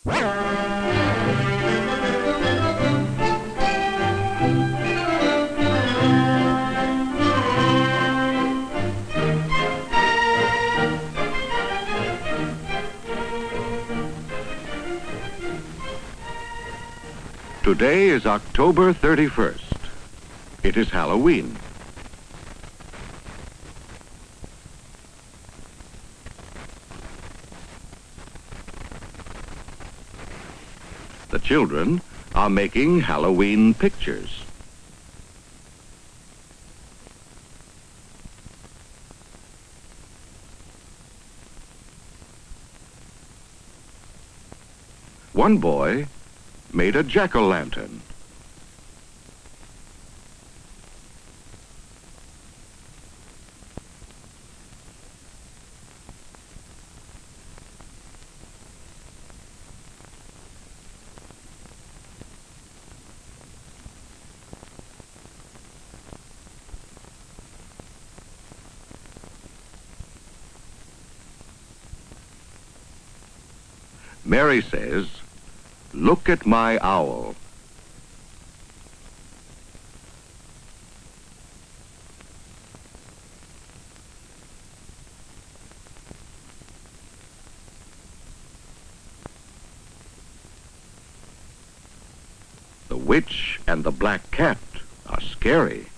Today is October 31st. It is Halloween. The children are making Halloween pictures. One boy made a jack-o'-lantern. Mary says, "Look at my owl." The witch and the black cat are scary.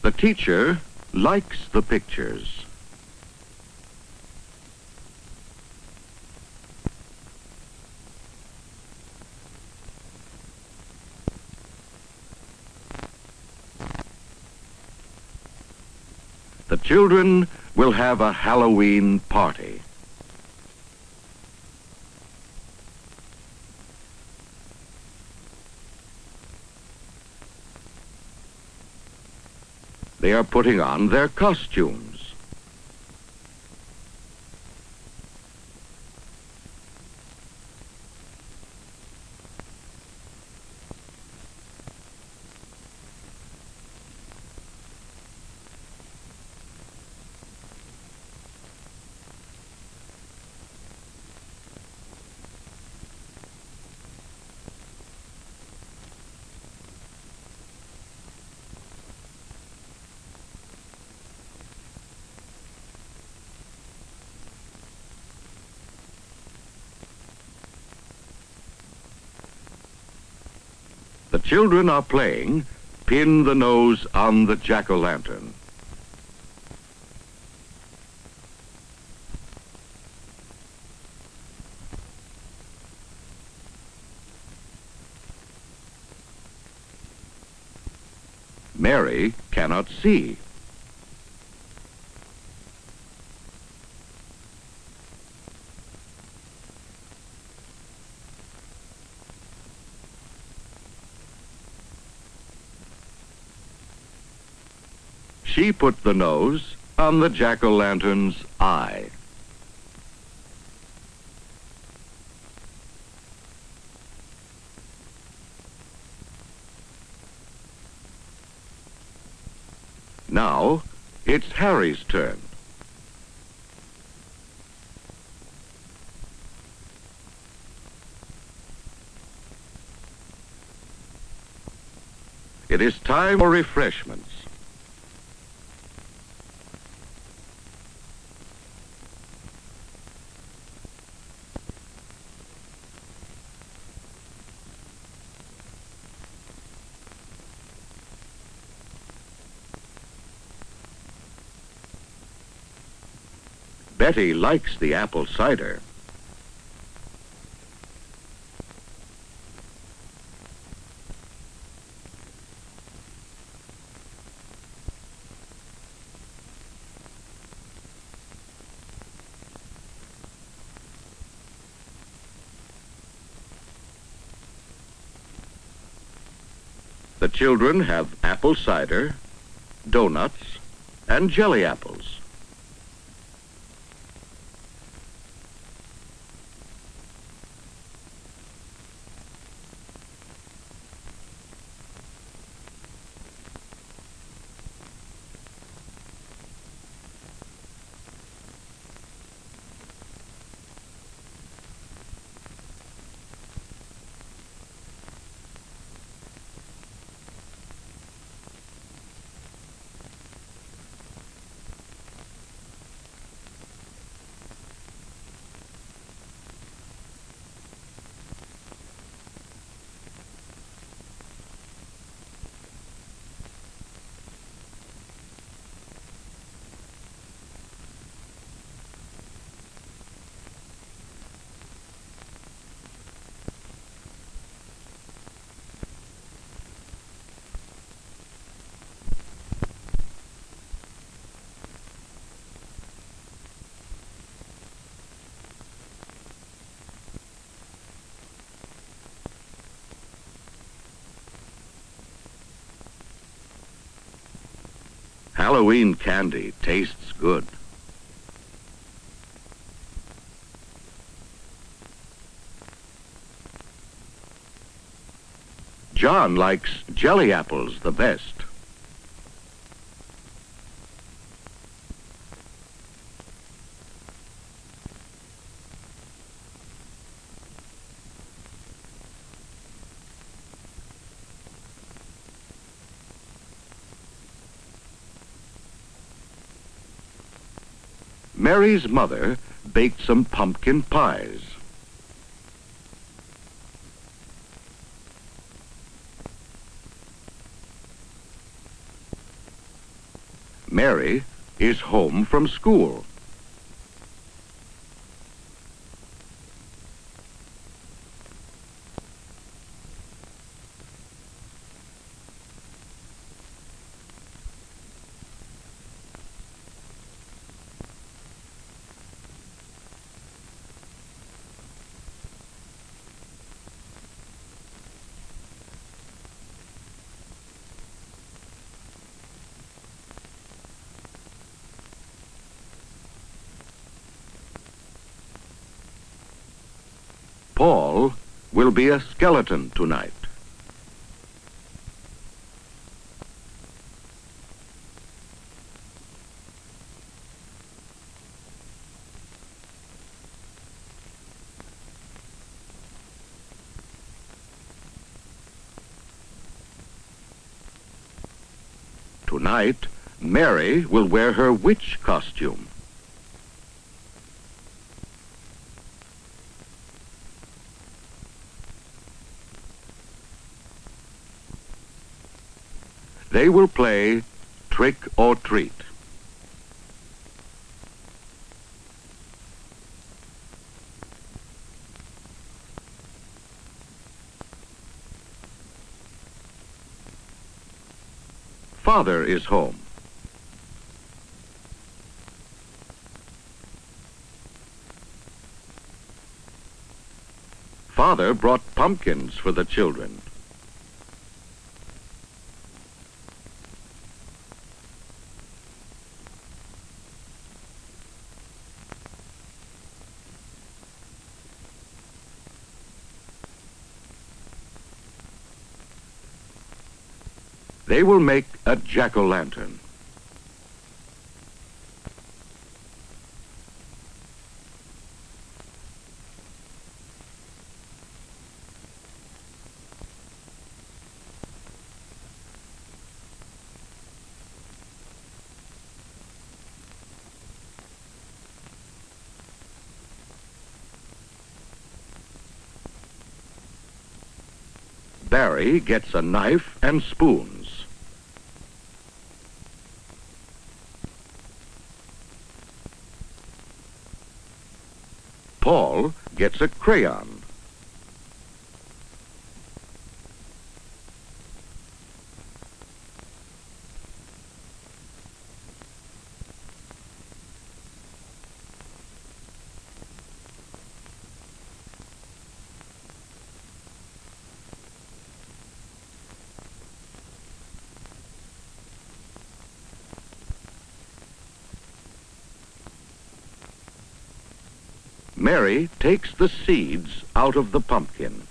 The teacher likes the pictures. The children will have a Halloween party. They are putting on their costumes. The children are playing Pin the Nose on the Jack-o'-lantern. Mary cannot see. She put the nose on the jack-o'-lantern's eye. Now, it's Harry's turn. It is time for refreshments. Betty likes the apple cider. The children have apple cider, donuts, and jelly apples. Halloween candy tastes good. John likes jelly apples the best. Mary's mother baked some pumpkin pies. Mary is home from school. Paul will be a skeleton tonight. Tonight, Mary will wear her witch costume. They will play trick or treat. Father is home. Father brought pumpkins for the children. They will make a jack-o'-lantern. Barry gets a knife and spoons. Paul gets a crayon. Mary takes the seeds out of the pumpkin.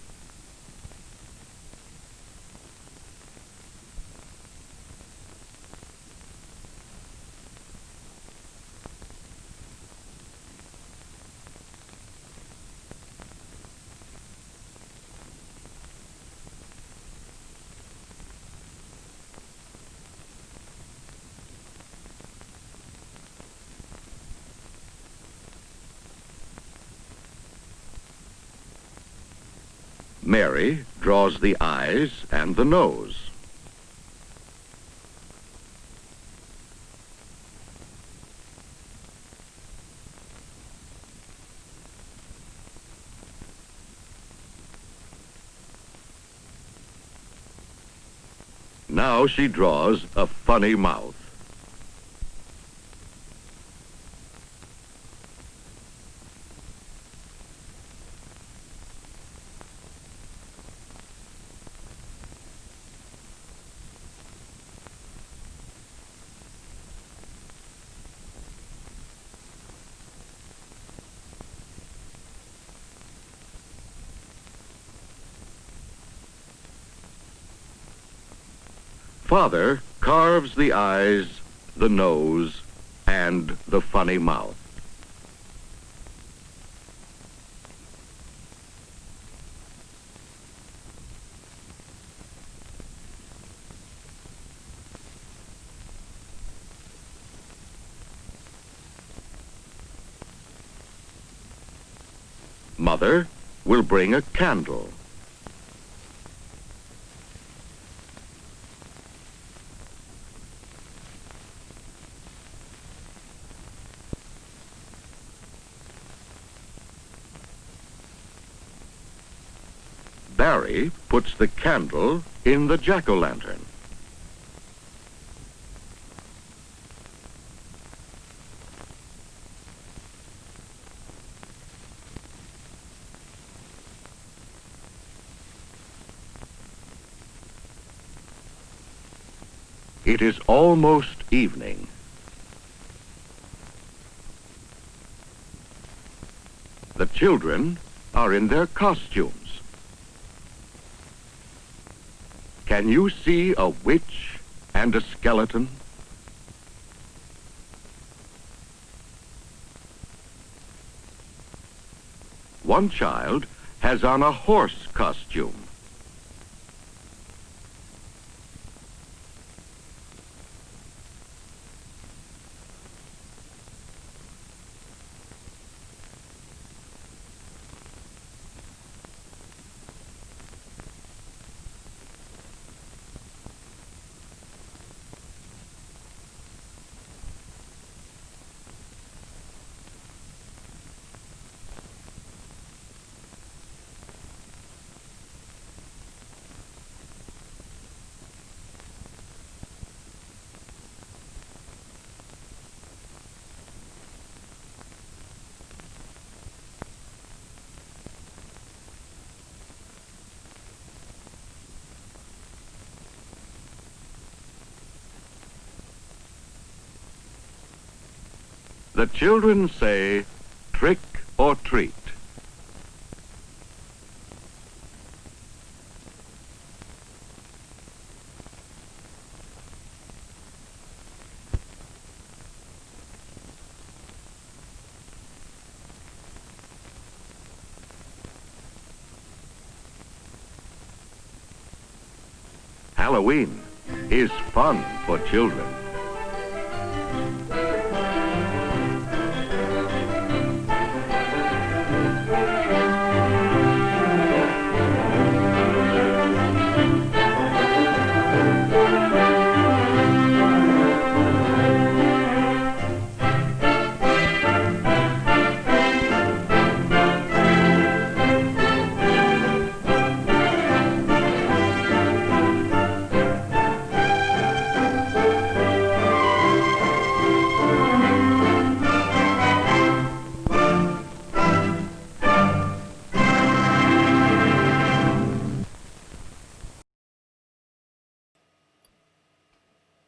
Mary draws the eyes and the nose. Now she draws a funny mouth. Father carves the eyes, the nose, and the funny mouth. Mother will bring a candle. Barry puts the candle in the jack-o'-lantern. It is almost evening. The children are in their costumes. Can you see a witch and a skeleton? One child has on a horse costume. The children say, trick or treat. Halloween is fun for children.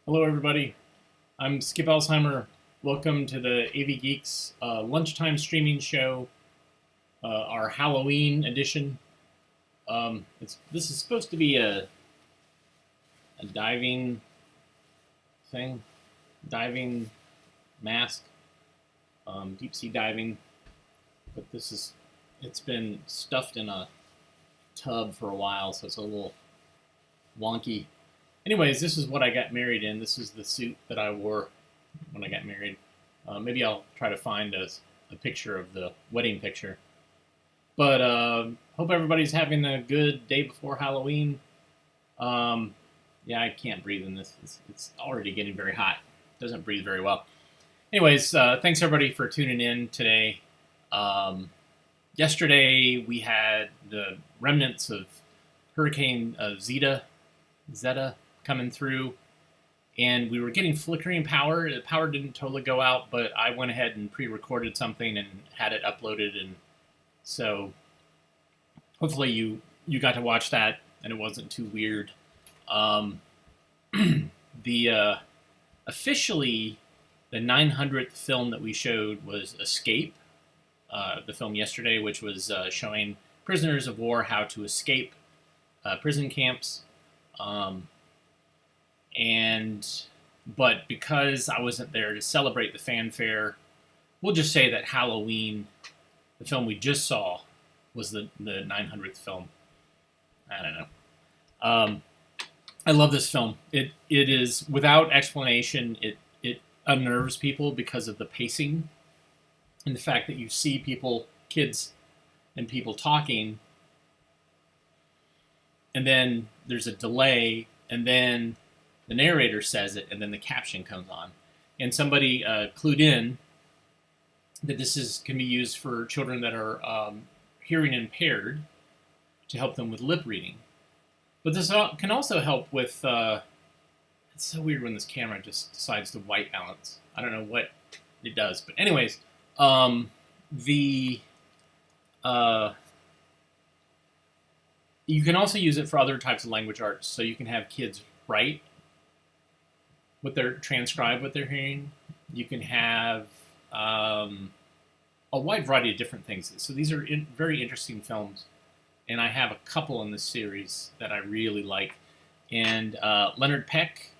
Hello, everybody. I'm Skip Alzheimer. Welcome to the AV Geeks lunchtime streaming show, our Halloween edition. This is supposed to be a diving thing, diving mask, deep sea diving. But it's been stuffed in a tub for a while, so it's a little wonky. Anyways, this is what I got married in. This is the suit that I wore when I got married. Maybe I'll try to find a picture of the wedding picture. But hope everybody's having a good day before Halloween. Yeah, I can't breathe in this. It's already getting very hot. It doesn't breathe very well. Anyways, thanks everybody for tuning in today. Yesterday we had the remnants of Hurricane Zeta coming through, and we were getting flickering power. The power didn't totally go out, but I went ahead and pre-recorded something and had it uploaded, and so hopefully you got to watch that and it wasn't too weird. Officially the 900th film that we showed was Escape, the film yesterday, which was showing prisoners of war how to escape prison camps. But because I wasn't there to celebrate the fanfare, we'll just say that Halloween, the film we just saw, was the 900th film. I don't know. I love this film. It is without explanation. It unnerves people because of the pacing and the fact that you see people, kids, and people talking, and then there's a delay, and then the narrator says it, and then the caption comes on. And somebody clued in that can be used for children that are hearing impaired to help them with lip reading. But this can also help with. It's so weird when this camera just decides to white balance. I don't know what it does, but anyways, you can also use it for other types of language arts. So you can have kids write transcribe what they're hearing. You can have a wide variety of different things. So these are very interesting films, and I have a couple in this series that I really like. And Leonard Peck,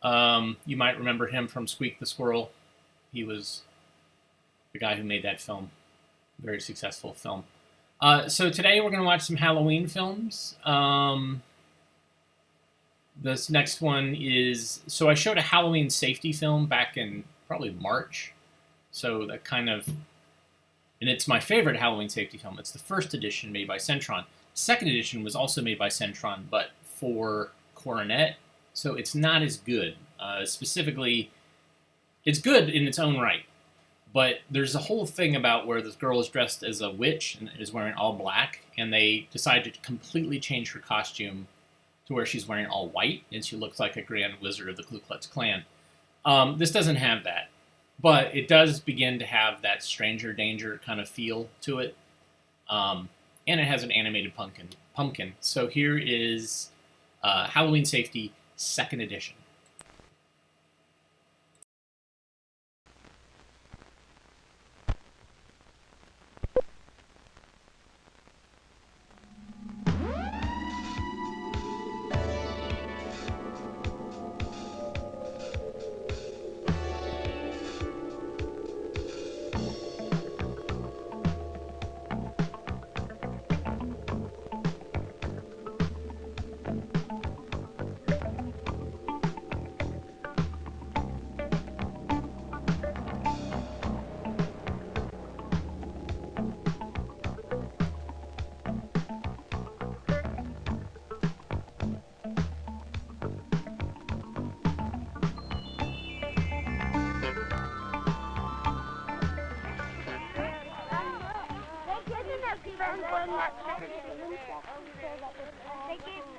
you might remember him from Squeak the Squirrel. He was the guy who made that film. Very successful film. So today we're going to watch some Halloween films. This next one is... So I showed a Halloween safety film back in probably March. So that kind of... And it's my favorite Halloween safety film. It's the first edition made by Centron. The second edition was also made by Centron, but for Coronet. So it's not as good. Specifically, it's good in its own right. But there's a whole thing about where this girl is dressed as a witch and is wearing all black, and they decide to completely change her costume to where she's wearing all white, and she looks like a Grand Wizard of the Ku Klux Klan. This doesn't have that, but it does begin to have that stranger danger kind of feel to it, and it has an animated pumpkin. So here is Halloween Safety, 2nd edition.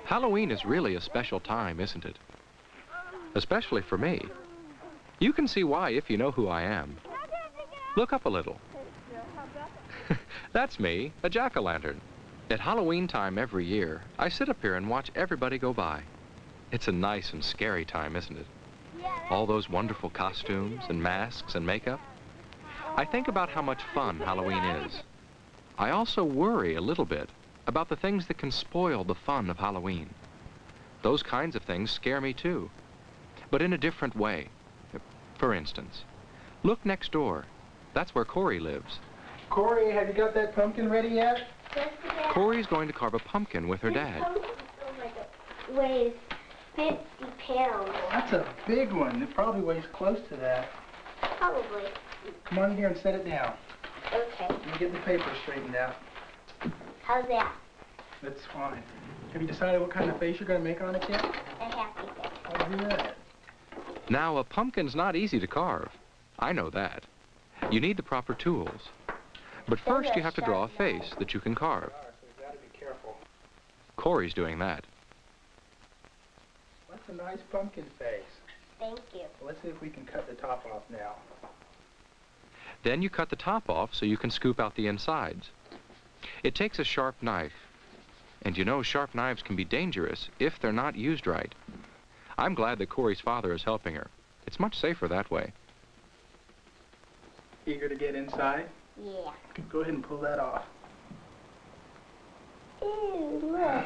Halloween is really a special time, isn't it? Especially for me. You can see why if you know who I am. Look up a little. That's me, a jack-o'-lantern. At Halloween time every year, I sit up here and watch everybody go by. It's a nice and scary time, isn't it? All those wonderful costumes and masks and makeup. I think about how much fun Halloween is. I also worry a little bit about the things that can spoil the fun of Halloween. Those kinds of things scare me too, but in a different way. For instance, look next door. That's where Corey lives. Corey, have you got that pumpkin ready yet? Yes, Dad. Corey's going to carve a pumpkin with her dad. Oh my God. Weighs 50 pounds. That's a big one. It probably weighs close to that. Probably. Come on in here and set it down. Okay. Let me get the paper straightened out. How's that? That's fine. Have you decided what kind of face you're going to make on it yet? A happy face. I'll do that. Now, a pumpkin's not easy to carve. I know that. You need the proper tools. But first you have to draw a face that you can carve. So you've got to be careful. Corey's doing that. That's a nice pumpkin face. Thank you. Well, let's see if we can cut the top off now. Then you cut the top off so you can scoop out the insides. It takes a sharp knife. And you know sharp knives can be dangerous if they're not used right. I'm glad that Corey's father is helping her. It's much safer that way. Eager to get inside? Yeah. Go ahead and pull that off. Ew, look.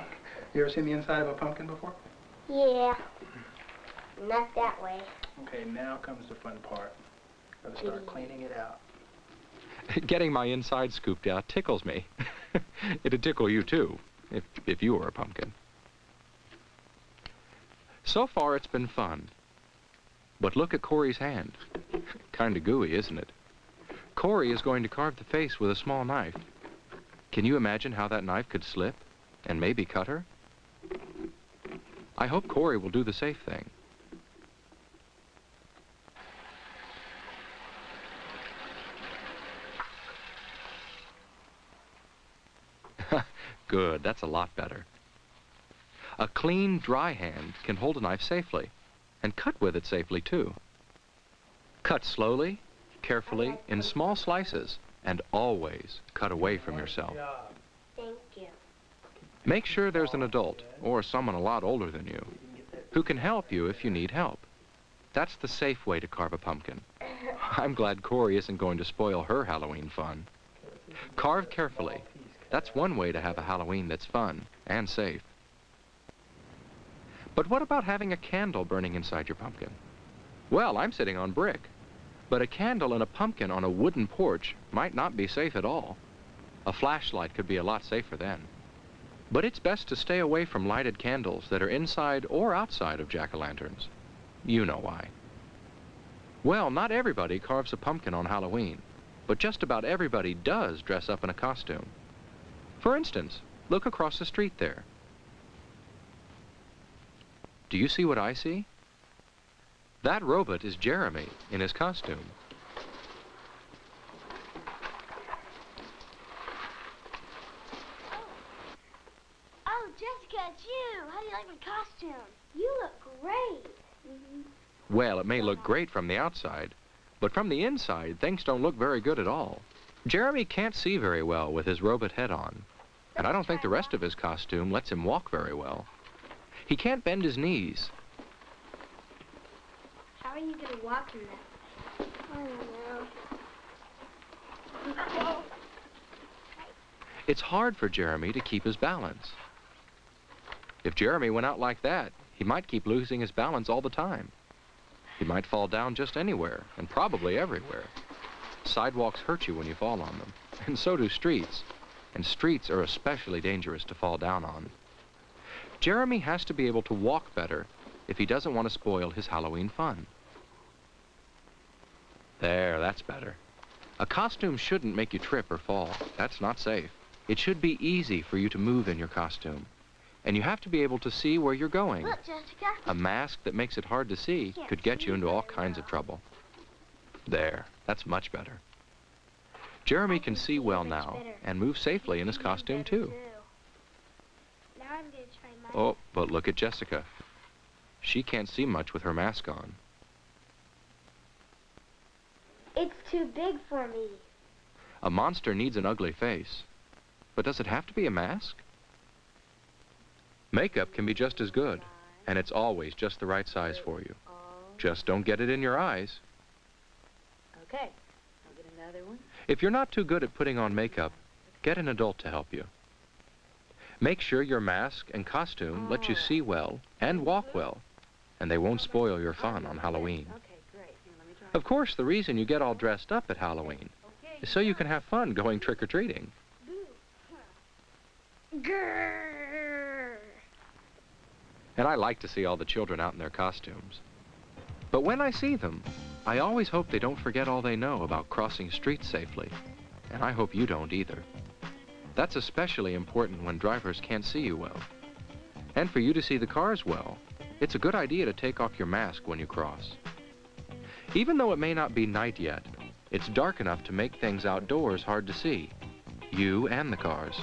You ever seen the inside of a pumpkin before? Yeah. Not that way. Okay, now comes the fun part. Gotta start cleaning it out. Getting my inside scooped out tickles me. It'd tickle you too, if you were a pumpkin. So far it's been fun. But look at Corey's hand. Kinda gooey, isn't it? Corey is going to carve the face with a small knife. Can you imagine how that knife could slip and maybe cut her? I hope Corey will do the safe thing. Good, that's a lot better. A clean, dry hand can hold a knife safely, and cut with it safely too. Cut slowly, carefully, in small slices, and always cut away from yourself. Thank you. Make sure there's an adult, or someone a lot older than you, who can help you if you need help. That's the safe way to carve a pumpkin. I'm glad Corey isn't going to spoil her Halloween fun. Carve carefully. That's one way to have a Halloween that's fun and safe. But what about having a candle burning inside your pumpkin? Well, I'm sitting on brick, but a candle and a pumpkin on a wooden porch might not be safe at all. A flashlight could be a lot safer then. But it's best to stay away from lighted candles that are inside or outside of jack-o'-lanterns. You know why. Well, not everybody carves a pumpkin on Halloween, but just about everybody does dress up in a costume. For instance, look across the street there. Do you see what I see? That robot is Jeremy in his costume. Oh, Jessica, it's you. How do you like my costume? You look great. Well, it may look great from the outside, but from the inside, things don't look very good at all. Jeremy can't see very well with his robot head on, and I don't think the rest of his costume lets him walk very well. He can't bend his knees. How are you going to walk in that? I don't know. It's hard for Jeremy to keep his balance. If Jeremy went out like that, he might keep losing his balance all the time. He might fall down just anywhere, and probably everywhere. Sidewalks hurt you when you fall on them, and so do streets. And streets are especially dangerous to fall down on. Jeremy has to be able to walk better if he doesn't want to spoil his Halloween fun. There, that's better. A costume shouldn't make you trip or fall. That's not safe. It should be easy for you to move in your costume. And you have to be able to see where you're going. Look, Jessica. A mask that makes it hard to see could get you into all kinds of trouble. There, that's much better. Jeremy can see well now and move safely in his costume too. Now I'm going to try mine. Oh, but look at Jessica. She can't see much with her mask on. It's too big for me. A monster needs an ugly face. But does it have to be a mask? Makeup can be just as good, and it's always just the right size for you. Just don't get it in your eyes. Okay, I'll get another one. If you're not too good at putting on makeup, get an adult to help you. Make sure your mask and costume let you see well and walk well, and they won't spoil your fun on Halloween. Okay, great. Here, let me try. Of course, the reason you get all dressed up at Halloween is so you can have fun going trick-or-treating. Grrr. And I like to see all the children out in their costumes. But when I see them, I always hope they don't forget all they know about crossing streets safely. And I hope you don't either. That's especially important when drivers can't see you well. And for you to see the cars well, it's a good idea to take off your mask when you cross. Even though it may not be night yet, it's dark enough to make things outdoors hard to see, you and the cars.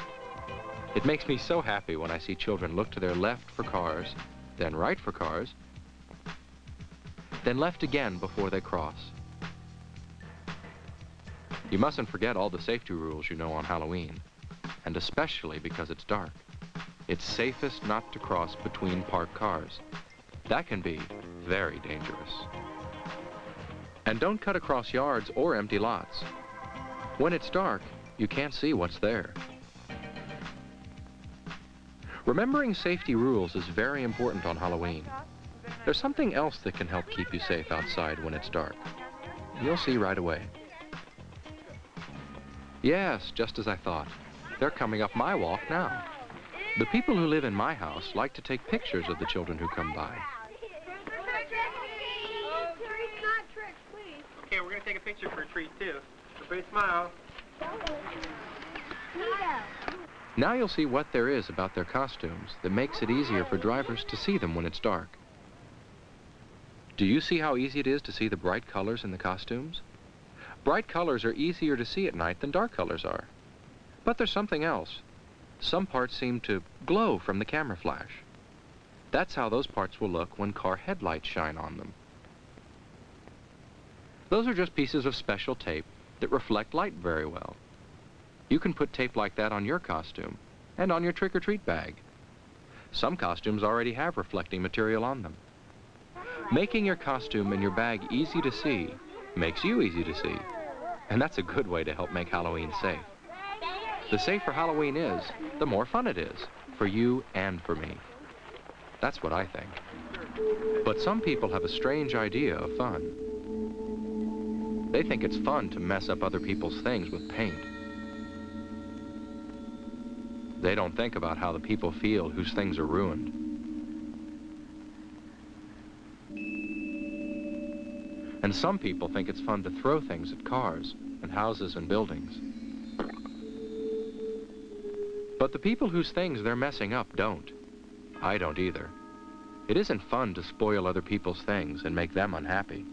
It makes me so happy when I see children look to their left for cars, then right for cars, then left again before they cross. You mustn't forget all the safety rules you know on Halloween, and especially because it's dark. It's safest not to cross between parked cars. That can be very dangerous. And don't cut across yards or empty lots. When it's dark, you can't see what's there. Remembering safety rules is very important on Halloween. There's something else that can help keep you safe outside when it's dark. You'll see right away. Yes, just as I thought. They're coming up my walk now. The people who live in my house like to take pictures of the children who come by. Okay, we're going to take a picture for a treat, too. Everybody smile. Now you'll see what there is about their costumes that makes it easier for drivers to see them when it's dark. Do you see how easy it is to see the bright colors in the costumes? Bright colors are easier to see at night than dark colors are. But there's something else. Some parts seem to glow from the camera flash. That's how those parts will look when car headlights shine on them. Those are just pieces of special tape that reflect light very well. You can put tape like that on your costume and on your trick-or-treat bag. Some costumes already have reflecting material on them. Making your costume and your bag easy to see makes you easy to see, and that's a good way to help make Halloween safe. The safer Halloween is, the more fun it is, for you and for me. That's what I think. But some people have a strange idea of fun. They think it's fun to mess up other people's things with paint. They don't think about how the people feel whose things are ruined. And some people think it's fun to throw things at cars and houses and buildings. But the people whose things they're messing up don't. I don't either. It isn't fun to spoil other people's things and make them unhappy.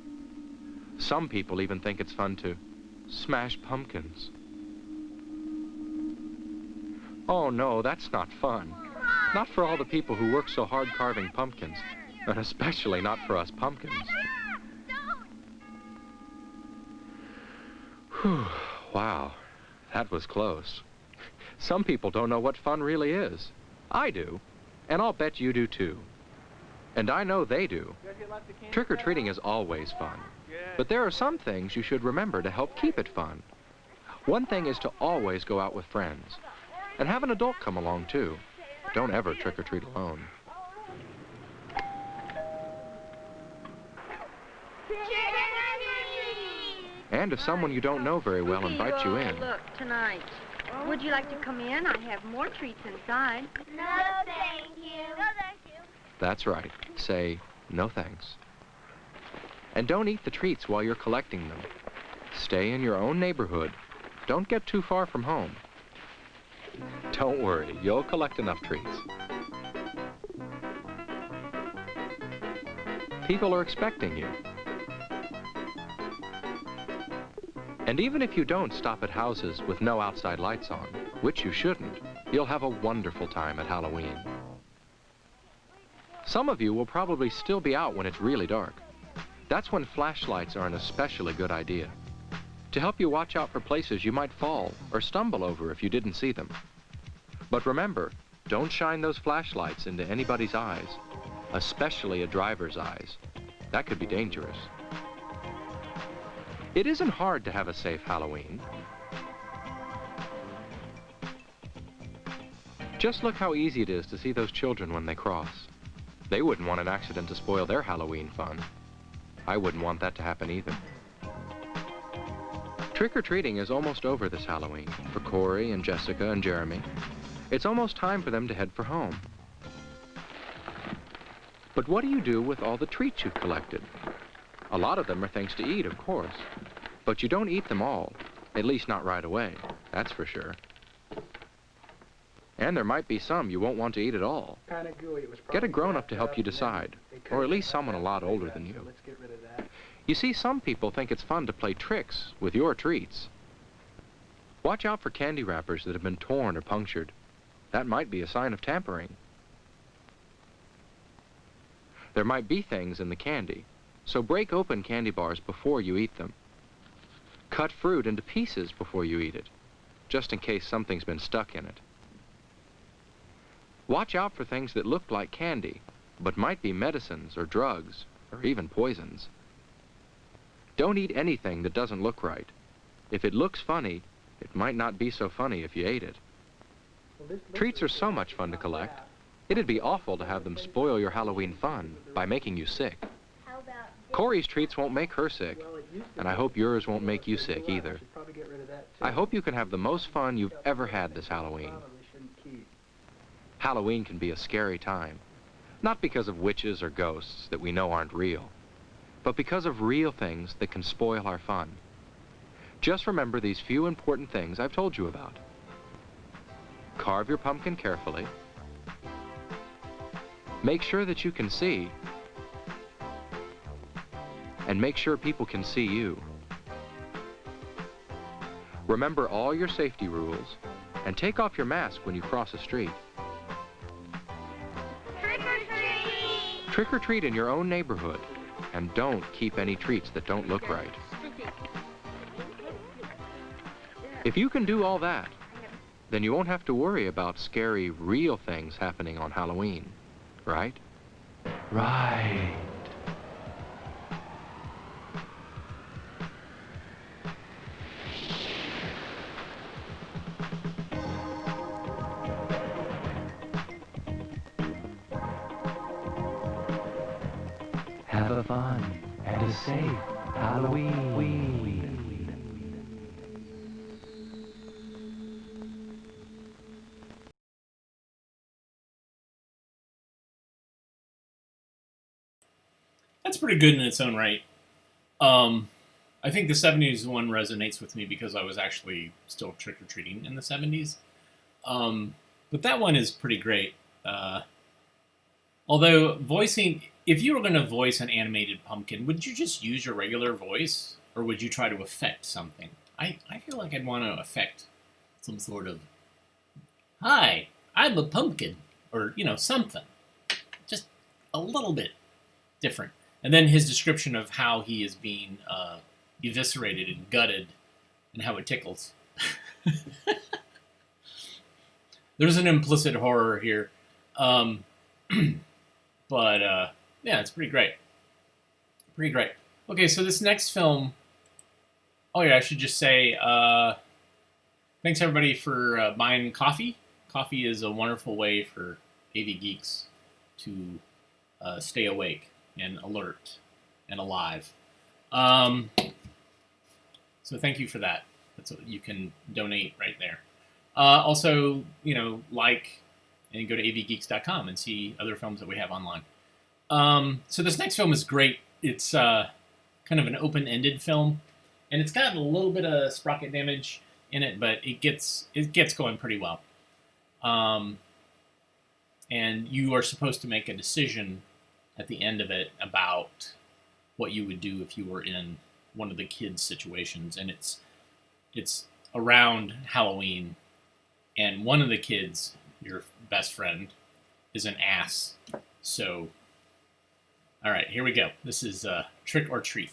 Some people even think it's fun to smash pumpkins. Oh no, that's not fun. Not for all the people who work so hard carving pumpkins, and especially not for us pumpkins. Whew, wow, that was close. Some people don't know what fun really is. I do, and I'll bet you do too. And I know they do. Trick-or-treating is always fun. But there are some things you should remember to help keep it fun. One thing is to always go out with friends. And have an adult come along too. Don't ever trick-or-treat alone. And if someone you don't know very well invites you in. Look, tonight. Would you like to come in? I have more treats inside. No, thank you. No, thank you. That's right. Say, no thanks. And don't eat the treats while you're collecting them. Stay in your own neighborhood. Don't get too far from home. Don't worry, you'll collect enough treats. People are expecting you. And even if you don't stop at houses with no outside lights on, which you shouldn't, you'll have a wonderful time at Halloween. Some of you will probably still be out when it's really dark. That's when flashlights are an especially good idea, to help you watch out for places you might fall or stumble over if you didn't see them. But remember, don't shine those flashlights into anybody's eyes, especially a driver's eyes. That could be dangerous. It isn't hard to have a safe Halloween. Just look how easy it is to see those children when they cross. They wouldn't want an accident to spoil their Halloween fun. I wouldn't want that to happen either. Trick-or-treating is almost over this Halloween for Corey and Jessica and Jeremy. It's almost time for them to head for home. But what do you do with all the treats you've collected? A lot of them are things to eat, of course. But you don't eat them all, at least not right away, that's for sure. And there might be some you won't want to eat at all. Get a grown-up to help you decide, or at least someone a lot older than you. You see, some people think it's fun to play tricks with your treats. Watch out for candy wrappers that have been torn or punctured. That might be a sign of tampering. There might be things in the candy, so break open candy bars before you eat them. Cut fruit into pieces before you eat it, just in case something's been stuck in it. Watch out for things that look like candy, but might be medicines or drugs, or even poisons. Don't eat anything that doesn't look right. If it looks funny, it might not be so funny if you ate it. Treats are so much fun to collect. It'd be awful to have them spoil your Halloween fun by making you sick. Corey's treats won't make her sick, and I hope yours won't make you sick either. I hope you can have the most fun you've ever had this Halloween. Halloween can be a scary time, not because of witches or ghosts that we know aren't real, but because of real things that can spoil our fun. Just remember these few important things I've told you about. Carve your pumpkin carefully. Make sure that you can see. And make sure people can see you. Remember all your safety rules and take off your mask when you cross a street. Trick or treat! Trick or treat in your own neighborhood, and don't keep any treats that don't look right. If you can do all that, then you won't have to worry about scary, real things happening on Halloween, right? Right. Have a fun and a safe Halloween. That's pretty good in its own right. I think the 70s one resonates with me because I was actually still trick-or-treating in the 70s. But that one is pretty great. Although voicing, if you were going to voice an animated pumpkin, would you just use your regular voice? Or would you try to affect something? I feel like I'd want to affect some sort of, hi, I'm a pumpkin. Or, something. Just a little bit different. And then his description of how he is being eviscerated and gutted and how it tickles. There's an implicit horror here. But, yeah, it's pretty great. Pretty great. Okay, so this next film... Oh, yeah, I should just say, thanks, everybody, for buying coffee. Coffee is a wonderful way for AV Geeks to stay awake and alert and alive. So thank you for that. That's what you can donate right there. Also, like and go to avgeeks.com and see other films that we have online. So this next film is great. It's kind of an open-ended film, and it's got a little bit of sprocket damage in it, but it gets going pretty well. And you are supposed to make a decision at the end of it about what you would do if you were in one of the kids' situations, and it's around Halloween, and one of the kids, your best friend, is an ass. So, all right, here we go. This is Trick or Treat.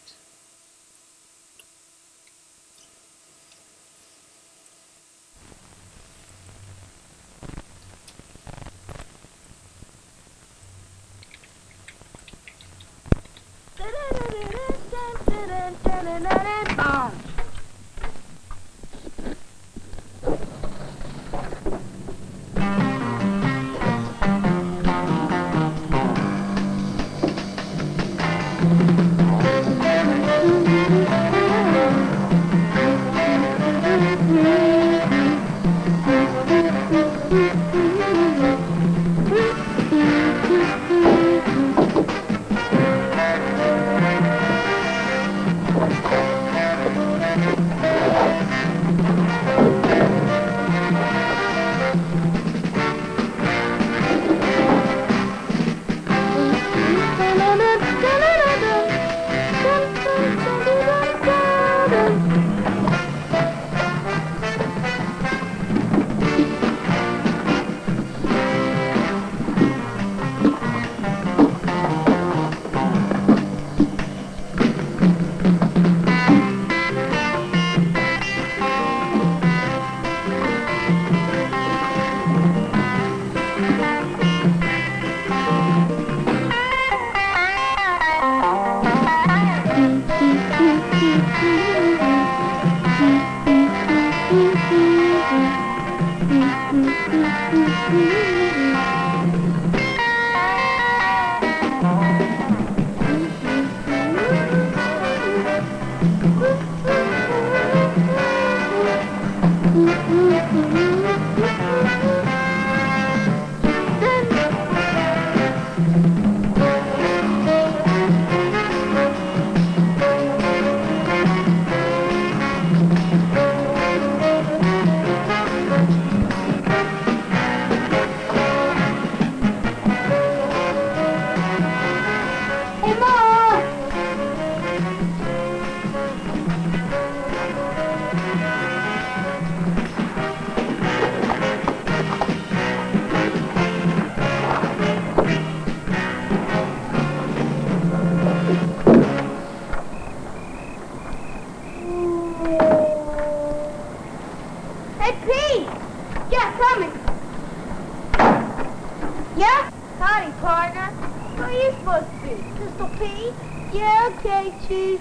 supposed to be? Pistol Pete? Yeah, okay, Chief.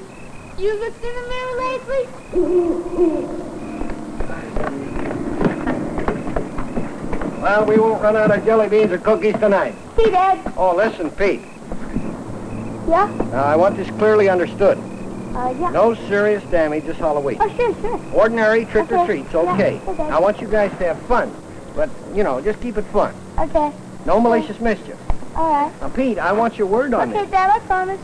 You looked in the mirror lately? Well, we won't run out of jelly beans or cookies tonight. Hey, Dad. Oh, listen, Pete. Yeah? Now, I want this clearly understood. Yeah. No serious damage this Halloween. Oh, sure. Ordinary trick-or-treats, okay. Yeah, okay. I want you guys to have fun. But, you know, just keep it fun. Okay. No malicious mischief. All right. Now, Pete, I want your word on Okay, this. Dad, I promise.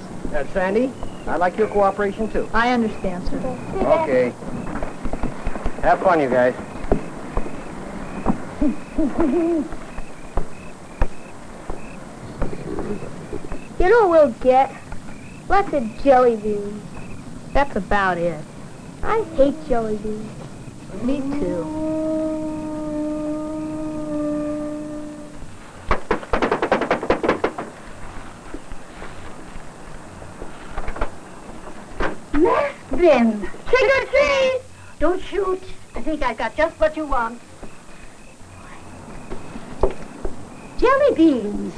Sandy, I'd like your cooperation, too. I understand, sir. Okay. Have fun, you guys. You know what we'll get? Lots of jelly beans. That's about it. I hate jelly beans. Me too. Mask bin. Trick or treat. Don't shoot. I think I got just what you want. Jelly beans.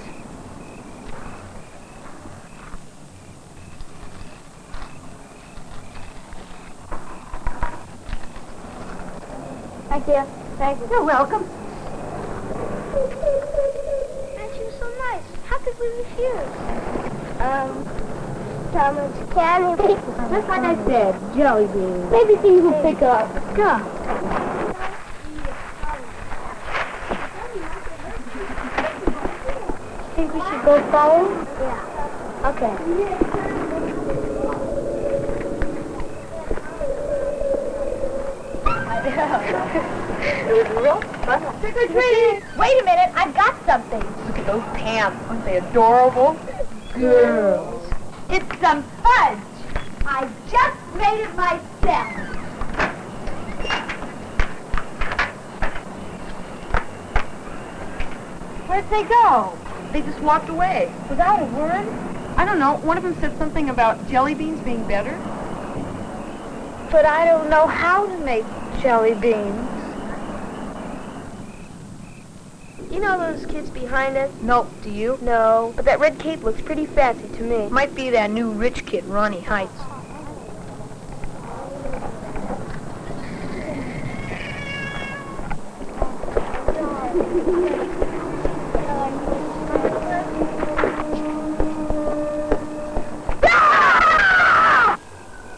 Thank you. Thank you. You're welcome. And she was so nice. How could we refuse? How much candy? Just like I said, jelly beans. Maybe things will pick up. Go. Think we should go follow? Yeah. Okay. It was real fun. Trick or treat! Wait a minute, I've got something. Look at those pants. Aren't they adorable? Girls. It's some fudge. I just made it myself. Where'd they go? They just walked away. Without a word? I don't know. One of them said something about jelly beans being better. But I don't know how to make jelly beans. You know those kids behind us? Nope. Do you? No, but that red cape looks pretty fancy to me. Might be that new rich kid, Ronnie Heights. Ah!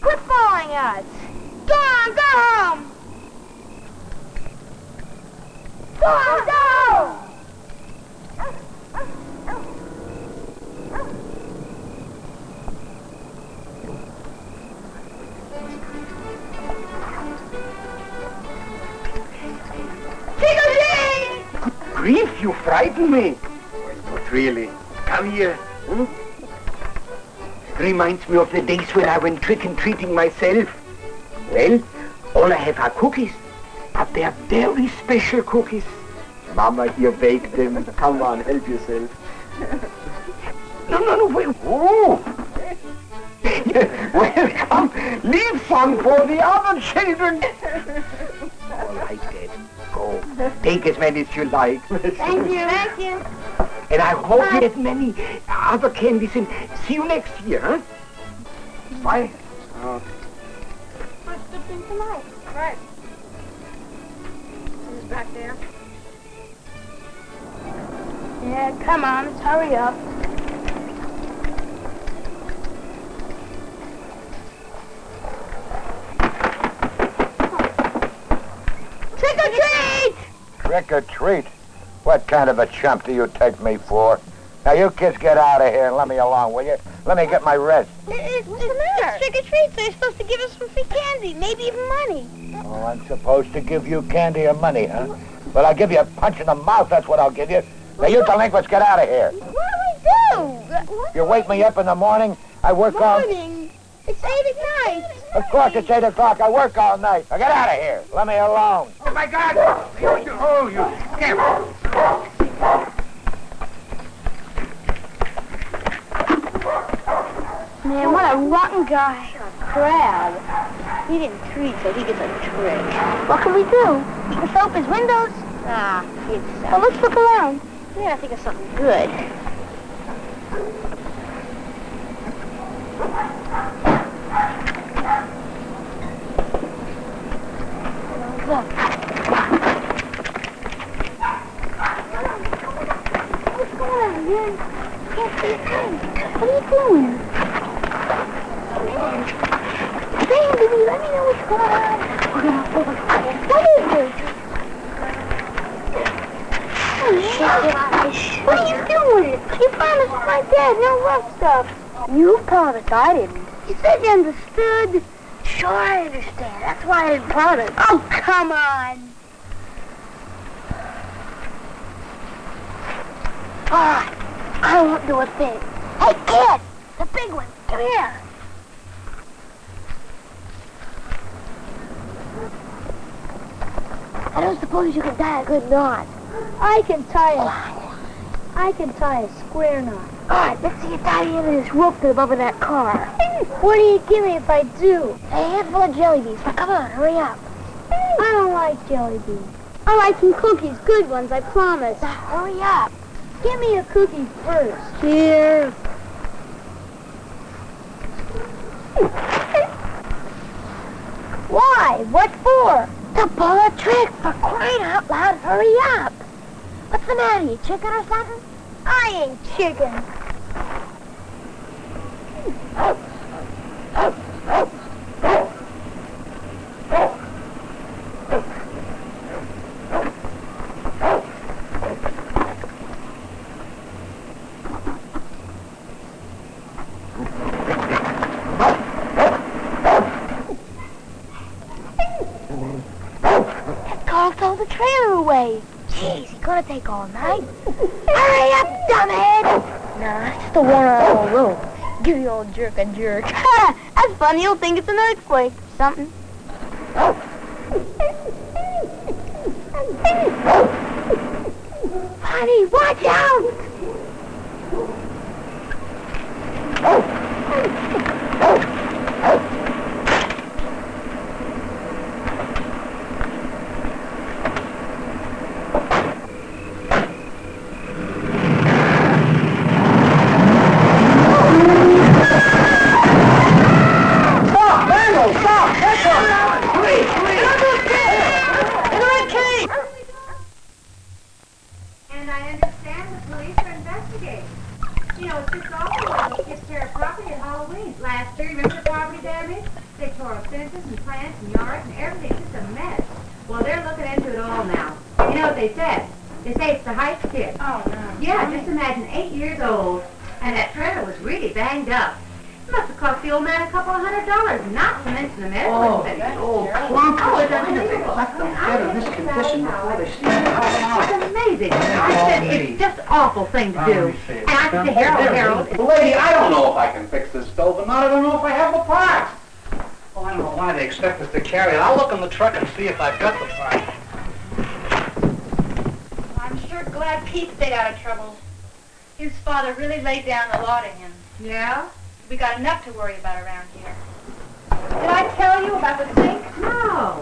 Quit following us. Go on, go home. Go on, go. Trick or treat! Grief, you frighten me. Not really. Come here. Hmm? Reminds me of the days when I went trick-and-treating myself. Well, all I have are cookies. But they're very special cookies. Mama here baked them. Come on, help yourself. No, wait. Oh! Well, come, leave some for the other children. All right, Dad. Go. Take as many as you like. Thank you. And I hope you get many other candies and see you next year, huh? Bye. What's the thing tonight? Right. Who's back there? Yeah, come on, let's hurry up. Trick or treat! Trick or treat? What kind of a chump do you take me for? Now, you kids get out of here and let me alone, will you? Let me get my rest. It's trick or treat, so you're supposed to give us some free candy, maybe even money. Oh, I'm supposed to give you candy or money, huh? Well, I'll give you a punch in the mouth, that's what I'll give you. Now, you delinquents, get out of here. What do we do? You wake me up in the morning, I work all... Morning. It's 8 at night. Of course, it's 8 o'clock, I work all night. Now, get out of here. Let me alone. Oh, my God! You scamp! Man, what a rotten guy. A crab. He didn't treat, so he gets a trick. What can we do? We can soap his windows. Ah, well, let's look around. We gotta think of something good. What are you doing? Sandy, let me know what's going on. What is it? What are you doing? You promised my dad no rough stuff. You promised, I didn't. You said you understood. Sure, I understand. That's why I didn't promise. Oh, come on. All right, I won't do a thing. Hey, kid, the big one, come here. I don't suppose you can tie a good knot. I can tie a square knot. All right, let's see you tie the end of this rope to the bump of that car. What do you give me if I do? A handful of jelly beans. Now, come on, hurry up. I don't like jelly beans. I like some cookies, good ones, I promise. Now, hurry up. Give me a cookie first. Here. Why? What for? To pull a trick. For crying out loud, hurry up. What's the matter, you chicken or something? I ain't chicken. Throw the trailer away. Jeez, he's gonna take all night. Hurry up, dumbhead! Nah, it's just a one-on-one rope. Give the old jerk a jerk. Ha! That's funny. You'll think it's an earthquake or something. Honey, watch out! Thing to do. And I said, Harold. Lady, I don't know if I can fix this stove, and not I don't know if I have the parts. Well, I don't know why they expect us to carry it. I'll look in the truck and see if I've got the parts. I'm sure glad Pete stayed out of trouble. His father really laid down the law to him. Yeah? We got enough to worry about around here. Did I tell you about the sink? No.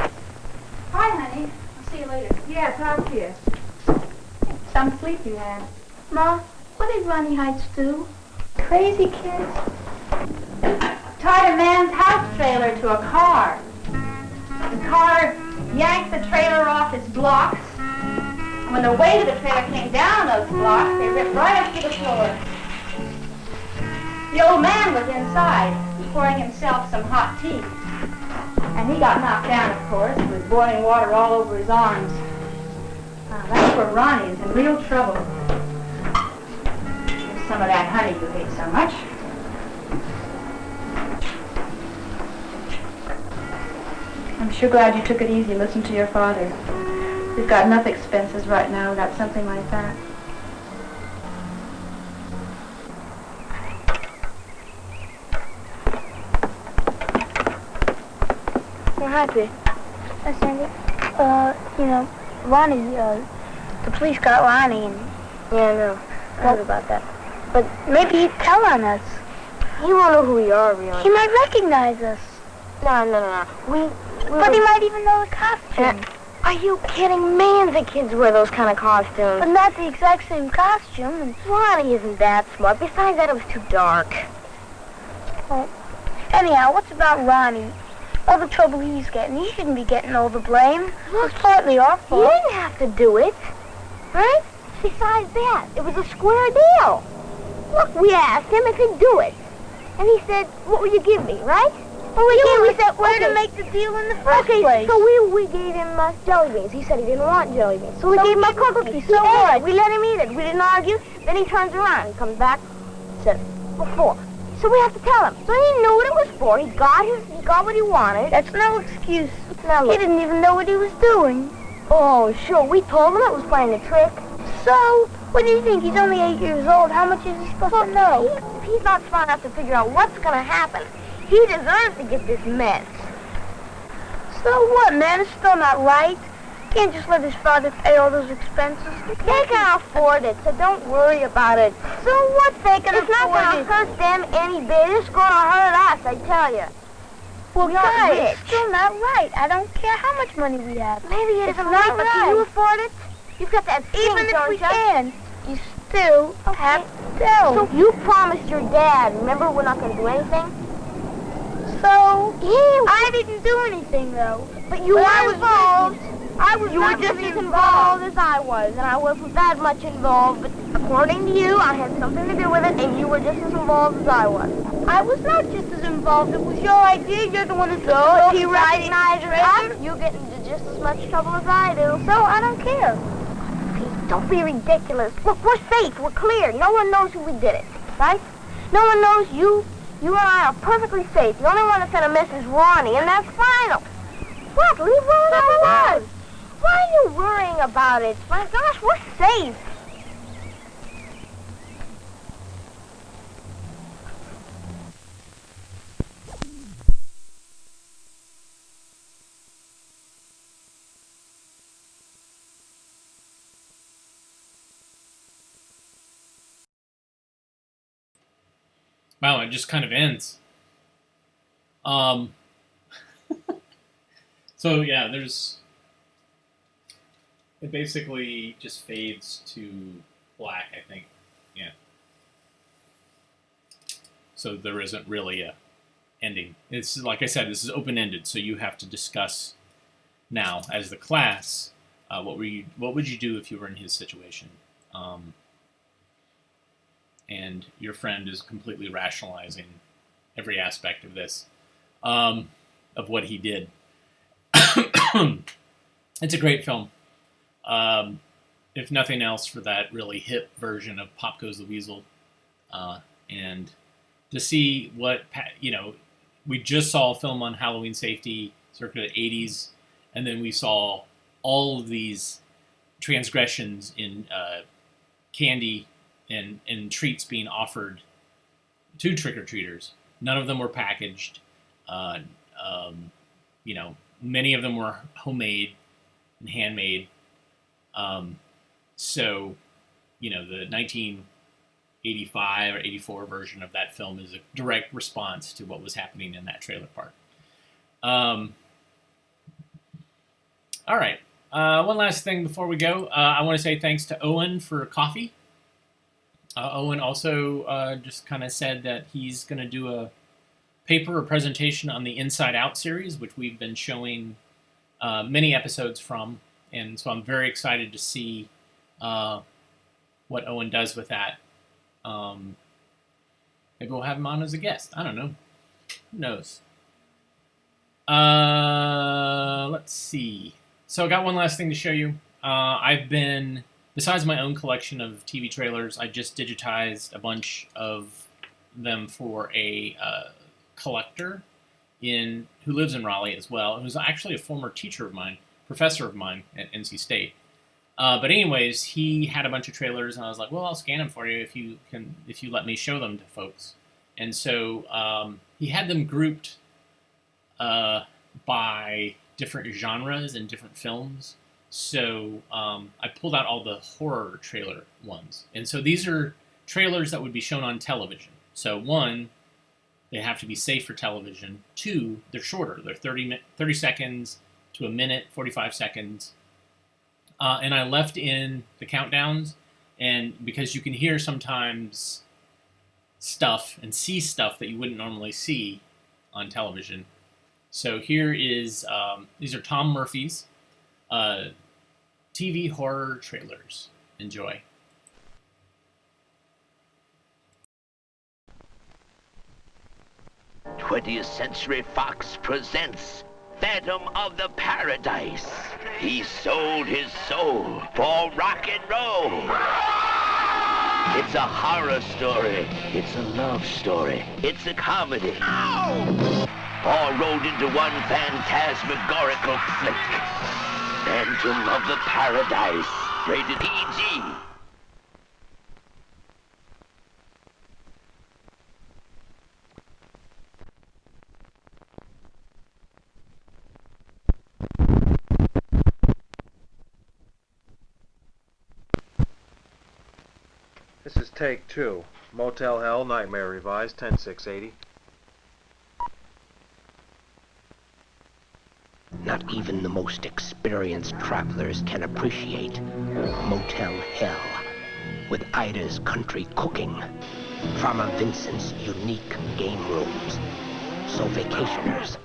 Hi, honey. I'll see you later. Yeah, talk to you. Some sleep you had. Ma, what did Ronnie Heights do? Crazy kids. Tied a man's house trailer to a car. The car yanked the trailer off its blocks. When the weight of the trailer came down those blocks, they ripped right up to the floor. The old man was inside, pouring himself some hot tea. And he got knocked down, of course, with boiling water all over his arms. That's where Ronnie is in real trouble. Some of that honey you hate so much. I'm sure glad you took it easy. Listen to your father. We've got enough expenses right now without something like that. We're happy. Sandy, Ronnie, the police got Ronnie and... Yeah, I know. I heard about that. But maybe he'd tell on us. He won't know who we are, really. He might recognize us. No. But he might even know the costume. Are you kidding? Millions of kids wear those kind of costumes. But not the exact same costume. And Ronnie isn't that smart. Besides that, it was too dark. Well, anyhow, what's about Ronnie? All the trouble he's getting, he shouldn't be getting all the blame. Look, it's partly our fault. He didn't have to do it, right? Besides that, it was a square deal. Look, we asked him if he'd do it. And he said, what will you give me, right? Well, we said, where to make the deal in the first place. So we gave him jelly beans. He said he didn't want jelly beans. So we gave him a cookie. So what? We let him eat it. We didn't argue. Then he turns around. He comes back, said, what for? So we have to tell him. So he knew what it was for. He got what he wanted. That's no excuse. Now look. He didn't even know what he was doing. Oh, sure. We told him it was playing a trick. So, what do you think? He's only 8 years old. How much is he supposed to know? If he's not smart enough to figure out what's going to happen, he deserves to get this mess. So what, man? It's still not right. Can't just let his father pay all those expenses. They can afford it, so don't worry about it. So what they can afford? It's not going to hurt them any bit. It's going to hurt us, I tell you. Well, guys, it's still not right. I don't care how much money we have. Maybe it isn't right, but can you afford it? You've got to have even if we can, you still have to. So you promised your dad. Remember, we're not going to do anything? So, I didn't do anything, though. But you were involved. You were just as involved as I was, and I wasn't that much involved, but according to you, I had something to do with it, and you were just as involved as I was. I was not just as involved. It was your idea. You're the one who took it. He recognized us. You get into just as much trouble as I do, so I don't care. Pete, don't be ridiculous. Look, we're safe. We're clear. No one knows who we did it, right? No one knows you. You and I are perfectly safe. The only one that's going to miss is Ronnie, and that's final. What? Leave Ronnie alone. Why are you worrying about it? My gosh, we're safe. Wow, it just kind of ends. So yeah, it basically just fades to black, I think. Yeah. So there isn't really a ending. It's like I said, this is open-ended, so you have to discuss now as the class what would you do if you were in his situation. And your friend is completely rationalizing every aspect of this, of what he did. It's a great film. If nothing else, for that really hip version of Pop Goes the Weasel. And to see what, we just saw a film on Halloween safety circa the 80s, and then we saw all of these transgressions in candy and treats being offered to trick-or-treaters. None of them were packaged. Many of them were homemade and handmade. So, the 1985 or 84 version of that film is a direct response to what was happening in that trailer park. All right. One last thing before we go. I want to say thanks to Owen for coffee. Owen also just kind of said that he's going to do a paper or presentation on the Inside Out series, which we've been showing many episodes from. And so I'm very excited to see what Owen does with that. Maybe we'll have him on as a guest. I don't know. Who knows? Let's see. So I got one last thing to show you. I've been, besides my own collection of TV trailers, I just digitized a bunch of them for a collector who lives in Raleigh as well, who's actually a former professor of mine at NC State. But anyways, he had a bunch of trailers, and I was like, well, I'll scan them for you if you let me show them to folks. And so he had them grouped by different genres and different films. So I pulled out all the horror trailer ones. And so these are trailers that would be shown on television. So one, they have to be safe for television. Two, they're shorter. They're 30 seconds to a minute, 45 seconds. And I left in the countdowns, and because you can hear sometimes stuff and see stuff that you wouldn't normally see on television. So here is, these are Tom Murphy's TV horror trailers. Enjoy. 20th Century Fox presents Phantom of the Paradise. He sold his soul for rock and roll. It's a horror story. It's a love story. It's a comedy. All rolled into one phantasmagorical flick. Phantom of the Paradise. Rated PG. This is take 2. Motel Hell, Nightmare Revised, 10680. Not even the most experienced travelers can appreciate Motel Hell with Ida's country cooking, Farmer Vincent's unique game rooms. So vacationers,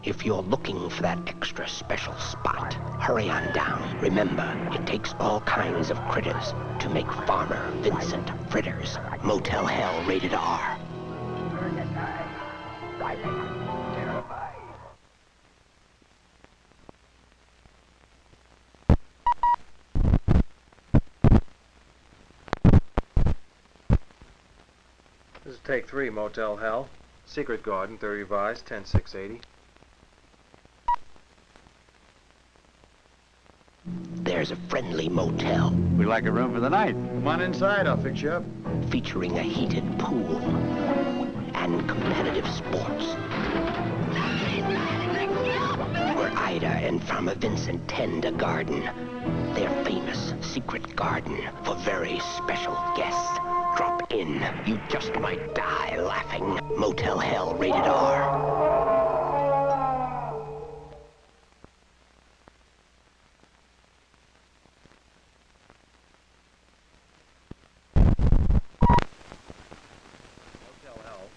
if you're looking for that extra special spot, hurry on down. Remember, it takes all kinds of critters to make Farmer Vincent fritters. Motel Hell, rated R. This is take 3, Motel Hell. Secret Garden, 30 Revised, 10680. There's a friendly motel. We'd like a room for the night. Come on inside, I'll fix you up. Featuring a heated pool and competitive sports. Where Ida and Farmer Vincent tend a garden. Their famous secret garden for very special guests. Drop in. You just might die laughing. Motel Hell, rated R.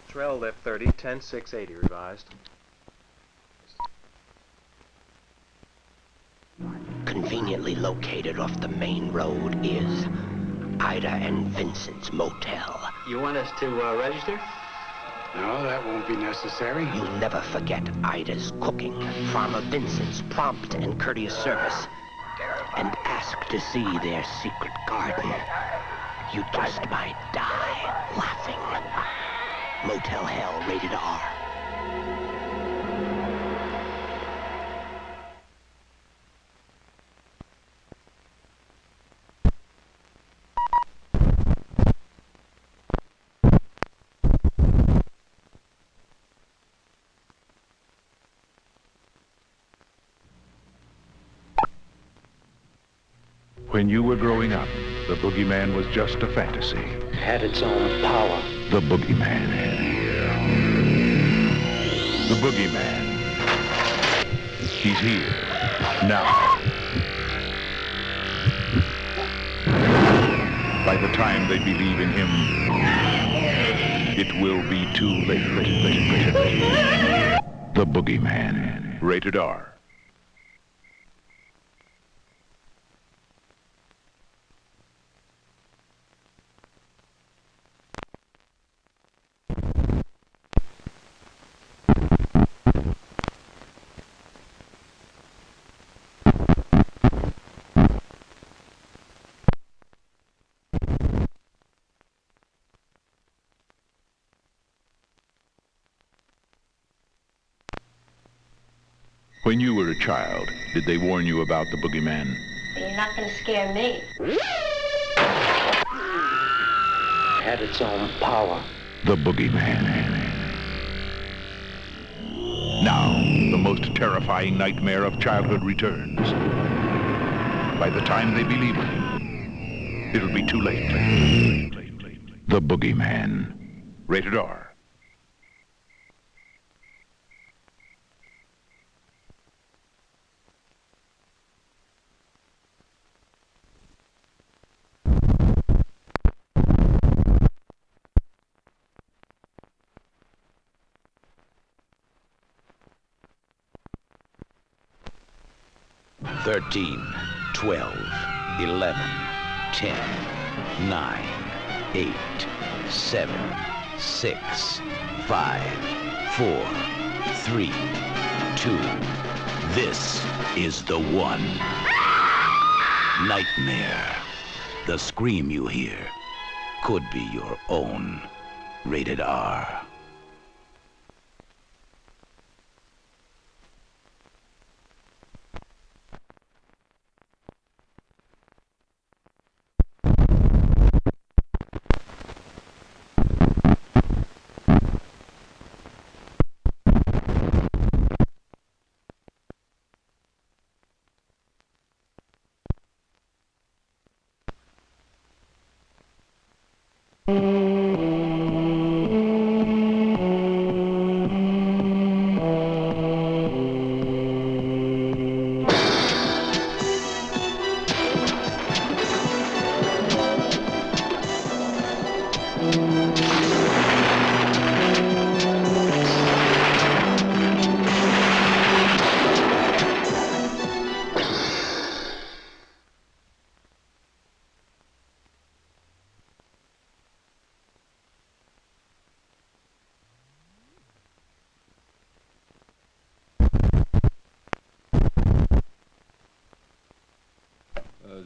Trail Lift 30, 10680 Revised. Conveniently located off the main road is Ida and Vincent's Motel. You want us to register? No, that won't be necessary. You'll never forget Ida's cooking, Farmer Vincent's prompt and courteous service, and ask to see their secret garden. You just might die laughing. Motel Hell, rated R. When you were growing up, the boogeyman was just a fantasy. It had its own power. The boogeyman. The boogeyman. He's here. Now. By the time they believe in him, it will be too late. The boogeyman. Rated R. When you were a child, did they warn you about the boogeyman? You're not going to scare me. It had its own power. The boogeyman. Now, the most terrifying nightmare of childhood returns. By the time they believe in him, it'll be too late. The boogeyman. Rated R. Thirteen, 12, 11, 10, 9, 8, 7, 6, 5, 4, 3, 2. This is the one. Nightmare. The scream you hear could be your own. Rated R.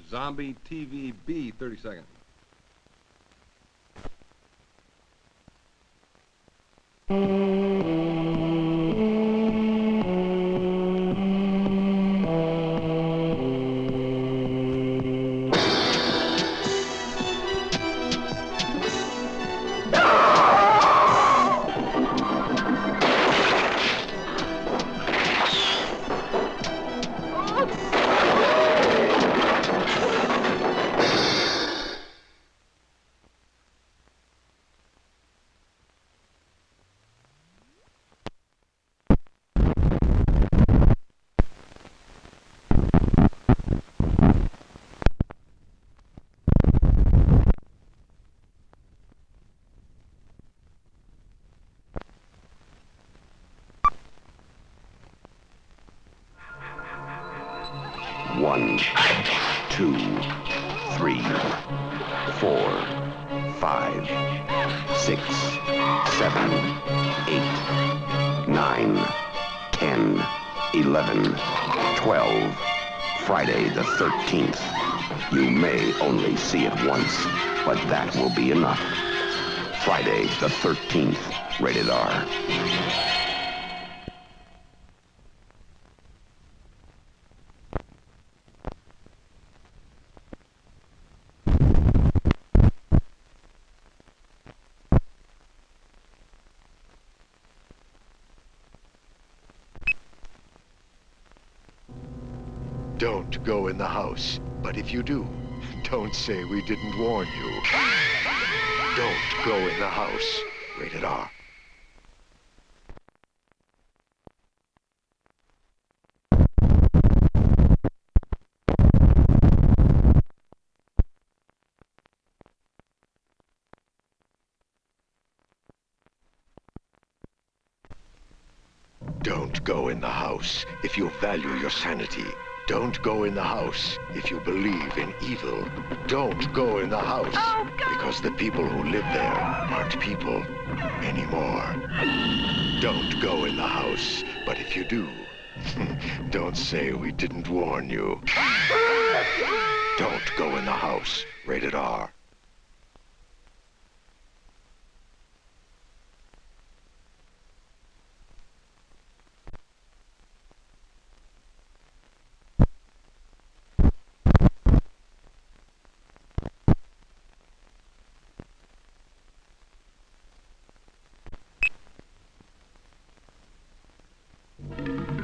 Zombie TV B, 30 seconds. One, 2, 3, 4, 5, 6, 7, 8, 9, 10, 11, 12. Friday the 13th. You may only see it once, but that will be enough. Friday the 13th. Rated R. Don't go in the house, but if you do, don't say we didn't warn you. Don't go in the house. Rated R. Don't go in the house if you value your sanity. Don't go in the house if you believe in evil. Don't go in the house because the people who live there aren't people anymore. Don't go in the house, but if you do, don't say we didn't warn you. Don't go in the house. Rated R.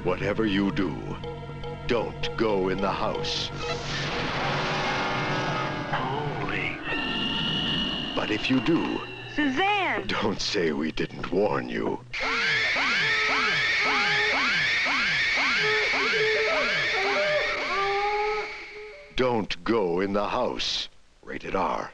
Whatever you do, don't go in the house. Holy. But if you do, Suzanne! don't say we didn't warn you. Don't go in the house. Rated R.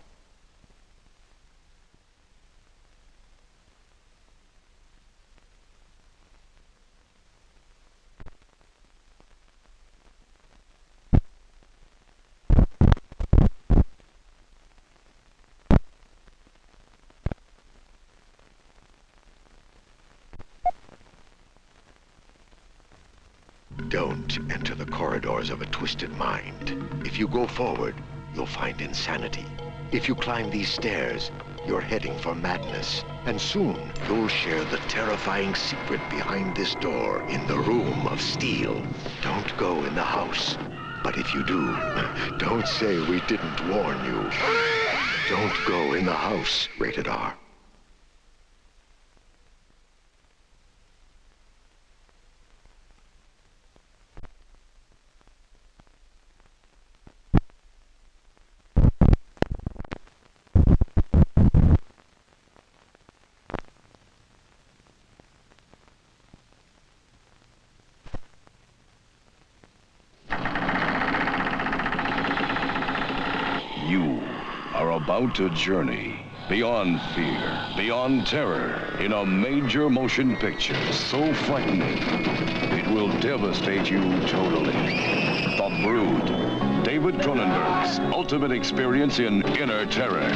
Don't enter the corridors of a twisted mind. If you go forward, you'll find insanity. If you climb these stairs, you're heading for madness. And soon, you'll share the terrifying secret behind this door in the room of steel. Don't go in the house. But if you do, don't say we didn't warn you. Don't go in the house. Rated R. You are about to journey beyond fear, beyond terror, in a major motion picture so frightening, it will devastate you totally. The Brood, David Cronenberg's ultimate experience in inner terror.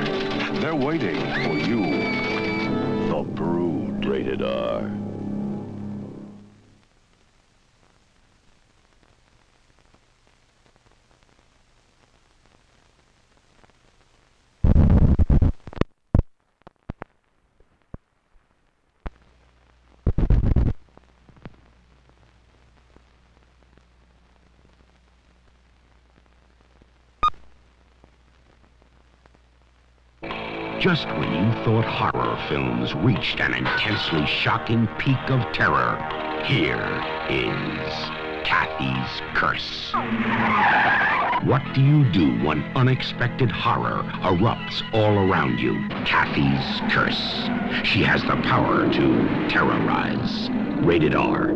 They're waiting for you. The Brood. Rated R. Just when you thought horror films reached an intensely shocking peak of terror, here is Kathy's Curse. What do you do when unexpected horror erupts all around you? Kathy's Curse. She has the power to terrorize. Rated R.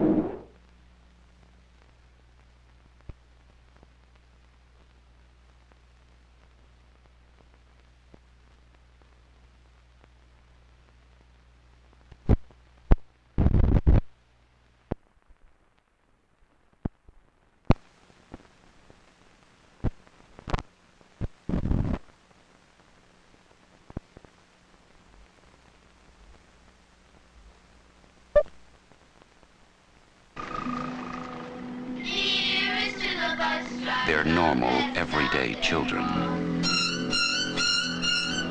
They're normal, everyday children.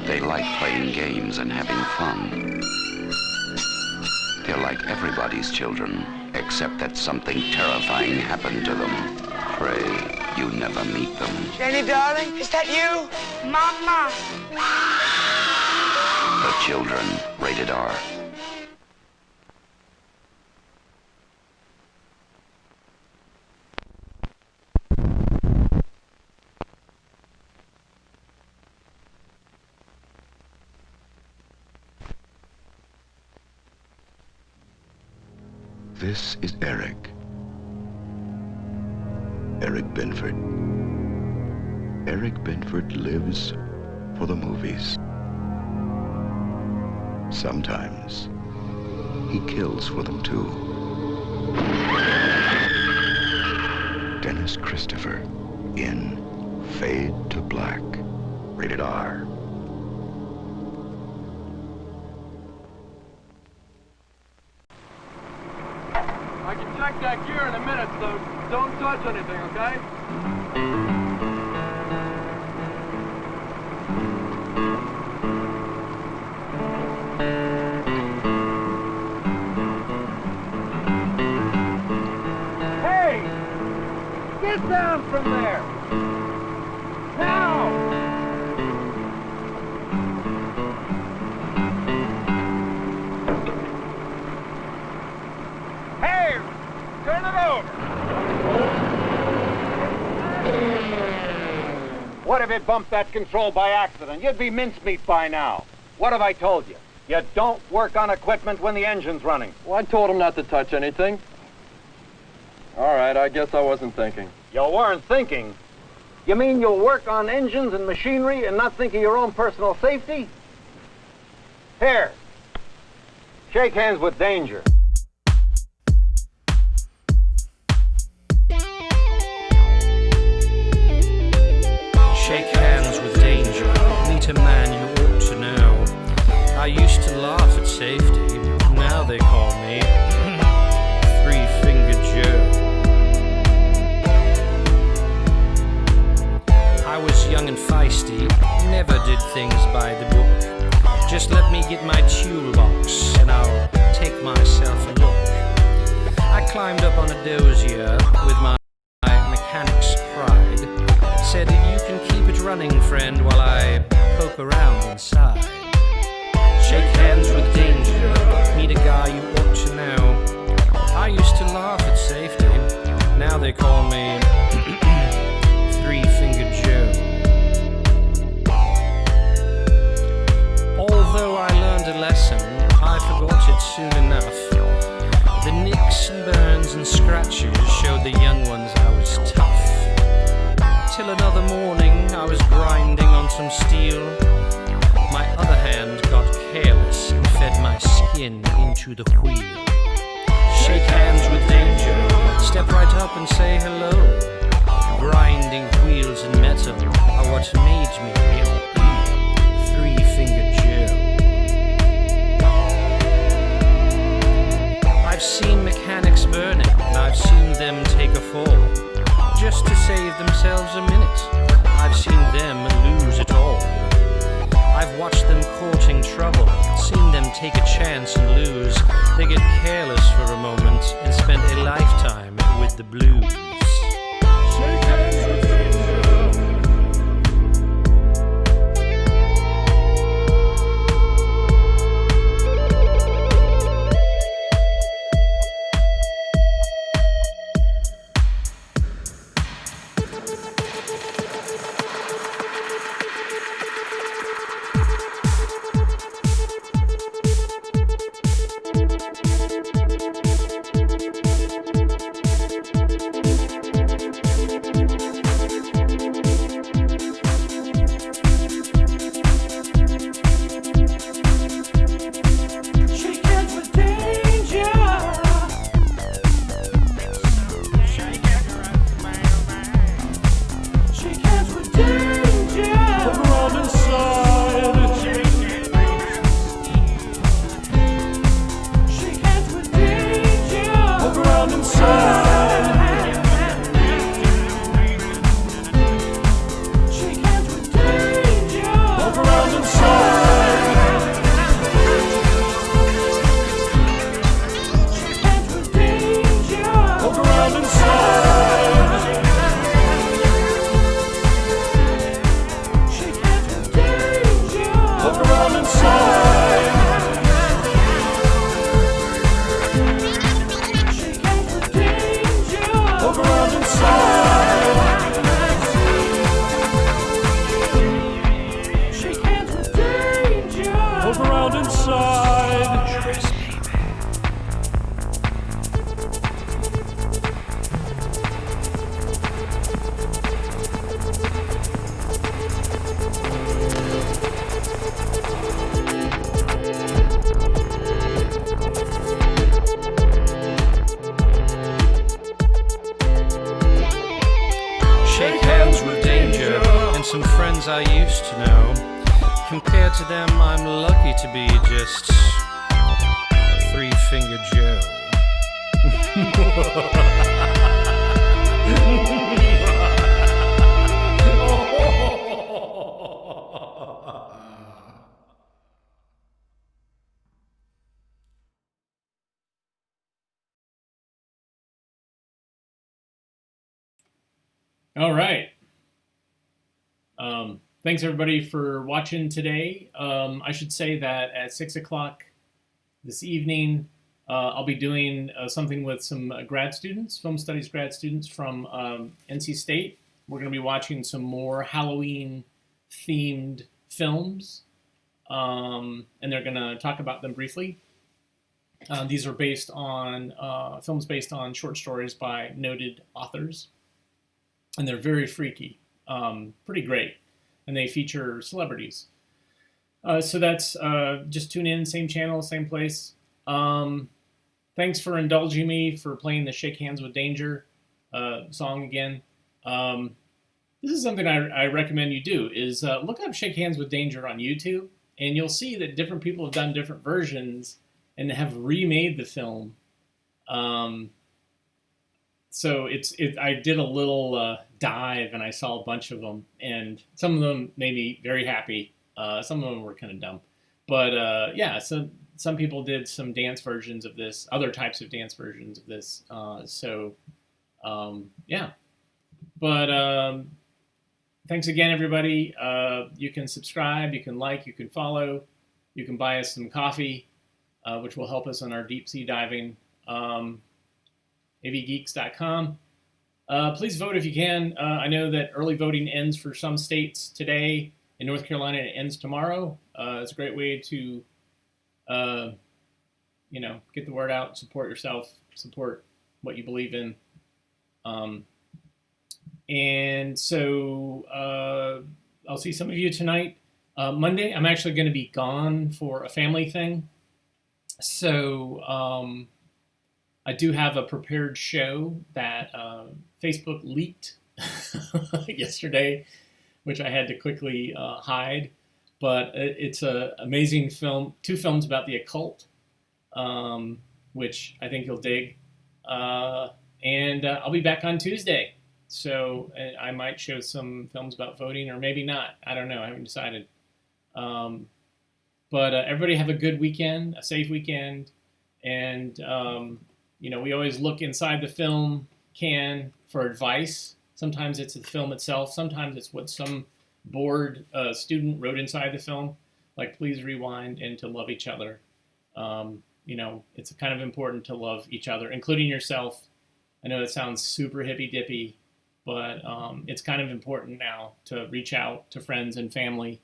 They like playing games and having fun. They're like everybody's children, except that something terrifying happened to them. Pray you never meet them. Jenny, darling, is that you? Mama. The Children, rated R. This is Eric. Eric Binford. Eric Binford lives for the movies. Sometimes he kills for them too. Dennis Christopher in Fade to Black. Rated R. I can check that gear in a minute, so don't touch anything, okay? Hey! Get down from there! Now! Hey! Turn it over! What if it bumped that control by accident? You'd be mincemeat by now. What have I told you? You don't work on equipment when the engine's running. Well, I told him not to touch anything. All right, I guess I wasn't thinking. You weren't thinking? You mean you'll work on engines and machinery and not think of your own personal safety? Here. Shake hands with danger. Shake hands with danger. Meet a man you ought to know. I used to laugh at safety. Now they call me Three-Fingered Joe. to the wheel. Shake hands with danger, step right up and say hello. Grinding wheels and metal are what made me Three-Fingered Joe. I've seen mechanics burning, and I've seen them take a fall, just to save themselves a minute. I've seen them lose it all. I've watched them courting trouble, seen them take a chance and lose. They get careless for a moment and spend a lifetime with the blues. Shake hands with danger. Some friends I used to know. Compared to them, I'm lucky to be just Three-Fingered Joe. All right. Thanks everybody for watching today. I should say that at 6 o'clock this evening, I'll be doing something with some grad students, film studies grad students from NC State. We're going to be watching some more Halloween-themed films, and they're going to talk about them briefly. These are based on films based on short stories by noted authors, and they're very freaky, pretty great. And they feature celebrities. So that's just tune in, same channel, same place. Thanks for indulging me for playing the Shake Hands with Danger song again. This is something I recommend you do, is look up Shake Hands with Danger on YouTube, and you'll see that different people have done different versions and have remade the film. So I did a little dive, and I saw a bunch of them, and some of them made me very happy. Some of them were kind of dumb, but yeah. So some people did some dance versions of this, other types of dance versions of this. Yeah. But thanks again, everybody. You can subscribe, you can like, you can follow, you can buy us some coffee, which will help us on our deep sea diving. avgeeks.com. Please vote if you can. I know that early voting ends for some states today. In North Carolina, it ends tomorrow. It's a great way to, get the word out, support yourself, support what you believe in. And so I'll see some of you tonight. Monday, I'm actually going to be gone for a family thing. So I do have a prepared show that Facebook leaked yesterday, which I had to quickly hide. But it's an amazing film, 2 films about the occult, which I think you'll dig. And I'll be back on Tuesday. So I might show some films about voting, or maybe not. I don't know. I haven't decided. But everybody have a good weekend, a safe weekend. And, we always look inside the film can for advice. Sometimes it's the film itself. Sometimes it's what some bored student wrote inside the film. Like, please rewind and to love each other. It's kind of important to love each other, including yourself. I know it sounds super hippy-dippy, but it's kind of important now to reach out to friends and family,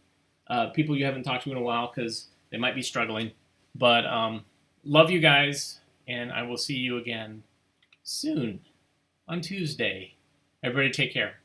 people you haven't talked to in a while because they might be struggling. But love you guys, and I will see you again soon on Tuesday. Everybody take care.